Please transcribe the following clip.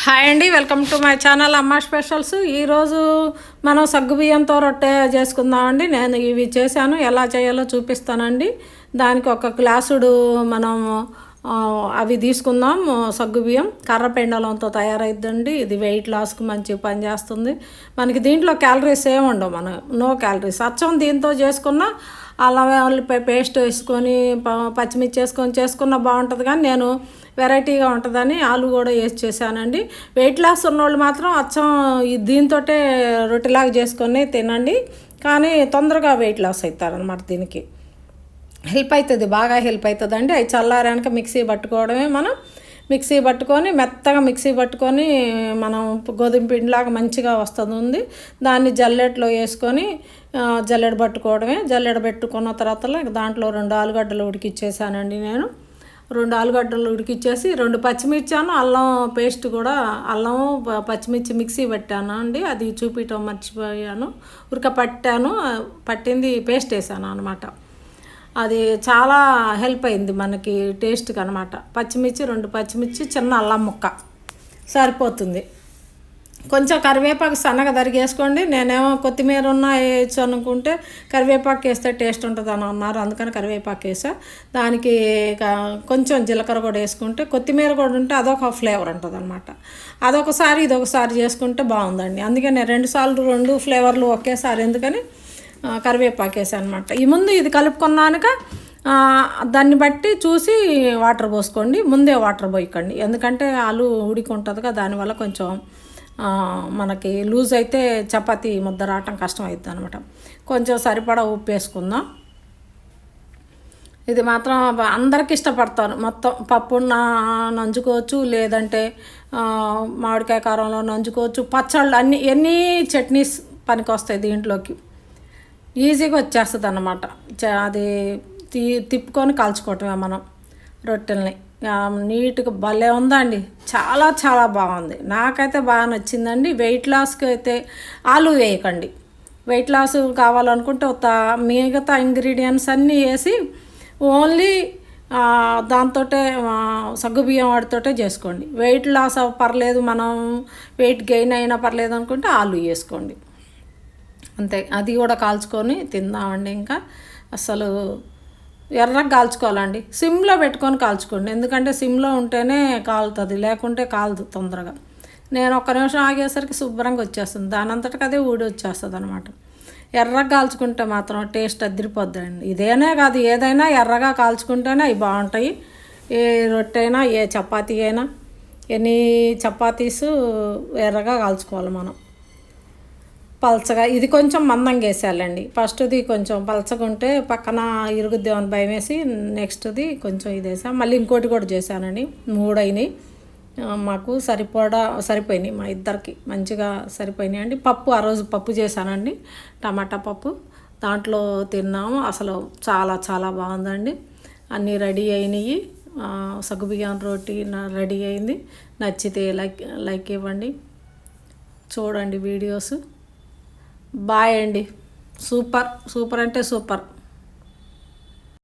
Hi అండి, welcome to my channel అమ్మ specials. ఈరోజు మనం సగ్గుబియ్యంతో రొట్టె చేసుకుందామండి. నేను ఇవి చేశాను, ఎలా చేయాలో చూపిస్తానండి. దానికి ఒక గ్లాసుడు మనం అవి తీసుకుందాం. సగ్గుబియ్యం కర్ర పెండలంతో తయారైద్దండి. ఇది వెయిట్ లాస్కి మంచి పని చేస్తుంది. మనకి దీంట్లో క్యాలరీస్ ఏమి ఉండవు, మనం నో క్యాలరీస్. అచ్చం దీంతో చేసుకున్న అల్లం వెల్లుల్లిపాయ పేస్ట్ వేసుకొని పచ్చిమిర్చి వేసుకొని చేసుకున్న బాగుంటుంది. కానీ నేను వెరైటీగా ఉంటుందని ఆలు కూడా వేసి చేశానండి. వెయిట్ లాస్ ఉన్నోళ్ళు మాత్రం అచ్చం దీంతో రొట్టెలాగా చేసుకొని తినండి. కానీ తొందరగా వెయిట్ లాస్ అవుతారనమాట. దీనికి హెల్ప్ అవుతుంది, బాగా హెల్ప్ అవుతుందండి. అవి చల్లారాక మిక్సీ పట్టుకోవడమే. మనం మిక్సీ పట్టుకొని మెత్తగా మిక్సీ పట్టుకొని మనం గోధుమ పిండిలాగా మంచిగా వస్తుంది. దాన్ని జల్లెడలో వేసుకొని జల్లెడ పట్టుకోవడమే. జల్లెడ పెట్టుకున్న తర్వాత దాంట్లో 2 ఆలుగడ్డలు ఉడికిచ్చేసానండి. నేను 2 ఆలుగడ్డలు ఉడికిచ్చేసి 2 పచ్చిమిర్చి అల్లం పేస్ట్ కూడా, అల్లం పచ్చిమిర్చి మిక్సీ పెట్టాను అండి. అది చూపించడం మర్చిపోయాను. పట్టింది పేస్ట్ వేసాను అనమాట. అది చాలా హెల్ప్ అయింది మనకి టేస్ట్కి అనమాట. 2 పచ్చిమిర్చి చిన్న అల్లం ముక్క సరిపోతుంది. కొంచెం కరివేపాకు సన్నగా తరిగేసుకోండి. నేనేమో కొత్తిమీర వేయచ్చు అనుకుంటే కరివేపాకు వేస్తే టేస్ట్ ఉంటుంది అని అన్నారు, అందుకని కరివేపాకు వేసా. దానికి కొంచెం జీలకర్ర కూడా వేసుకుంటే, కొత్తిమీర కూడా ఉంటే అదొక ఫ్లేవర్ ఉంటుంది అనమాట. అదొకసారి ఇదొకసారి చేసుకుంటే బాగుందండి. అందుకే నేను 2 సార్లు 2 ఫ్లేవర్లు ఒకేసారి ఎందుకని కరివేపాకు వేసాను అనమాట. ఈ ముందు ఇది కలుపుకున్నాక దాన్ని బట్టి చూసి వాటర్ పోసుకోండి. ముందే వాటర్ పోయకండి, ఎందుకంటే ఆలు ఉడికి ఉంటుంది కదా, దానివల్ల కొంచెం మనకి లూజ్ అయితే చపాతీ ముద్ద రావటం కష్టం అవుతుంది అనమాట. కొంచెం సరిపడా ఉప్పు వేసుకుందాం. ఇది మాత్రం అందరికి ఇష్టపడతారు. మొత్తం పప్పు నంచుకోవచ్చు, లేదంటే మామిడికాయ కారంలో నంచుకోవచ్చు. పచ్చళ్ళు ఎన్ని చట్నీస్ పనికి వస్తాయి దీంట్లోకి. ఈజీగా వచ్చేస్తుంది అన్నమాట. అది తిప్పుకొని కాల్చుకోవటమే మనం రొట్టెల్ని. నీట్గా భలే ఉందండి, చాలా చాలా బాగుంది. నాకైతే బాగా నచ్చిందండి. వెయిట్ లాస్కి అయితే ఆలు వేయకండి. వెయిట్ లాస్ కావాలనుకుంటే మిగతా ఇంగ్రీడియంట్స్ అన్నీ వేసి ఓన్లీ దాంతో సగ్గుబియ్యం వాటితోటే చేసుకోండి. వెయిట్ లాస్ పర్లేదు, మనం వెయిట్ గెయిన్ అయినా పర్లేదు అనుకుంటే ఆలు వేసుకోండి అంతే. అది కూడా కాల్చుకొని తిందామండి. ఇంకా అసలు ఎర్రగా కాల్చుకోవాలండి. సిమ్లో పెట్టుకొని కాల్చుకోండి, ఎందుకంటే సిమ్లో ఉంటేనే కాలుతుంది, లేకుంటే కాలదు తొందరగా. నేను 1 నిమిషం ఆగేసరికి శుభ్రంగా వచ్చేస్తుంది, దాని అంతటికి అదే ఊడి వచ్చేస్తుంది అనమాట. ఎర్రగా కాల్చుకుంటే మాత్రం టేస్ట్ అదిరిపోద్దండి. ఇదేనే కాదు, ఏదైనా ఎర్రగా కాల్చుకుంటేనే అవి బాగుంటాయి. ఏ రొట్టె అయినా, ఏ చపాతీ అయినా, ఎన్ని చపాతీస్ ఎర్రగా కాల్చుకోవాలి మనం. పలచగా ఇది కొంచెం మందంగా వేసేయాలండి. ఫస్ట్ది కొంచెం పలచగా ఉంటే పక్కన ఇరుగుద్ది అని భయం వేసి నెక్స్ట్ది కొంచెం ఇది వేసాను. మళ్ళీ ఇంకోటి కూడా చేశానండి. 3 అయినాయి మాకు, సరిపోయినాయి మా ఇద్దరికి, మంచిగా సరిపోయినాయి అండి. పప్పు ఆ రోజు పప్పు చేశానండి, టమాటా పప్పు. దాంట్లో తిన్నాము. అసలు చాలా చాలా బాగుందండి. అన్నీ రెడీ అయినాయి. సగ్గుబియ్యం రోటీ రెడీ అయింది. నచ్చితే లైక్ ఇవ్వండి, చూడండి వీడియోస్. బాయ్ అండి. సూపర్ అంటే సూపర్.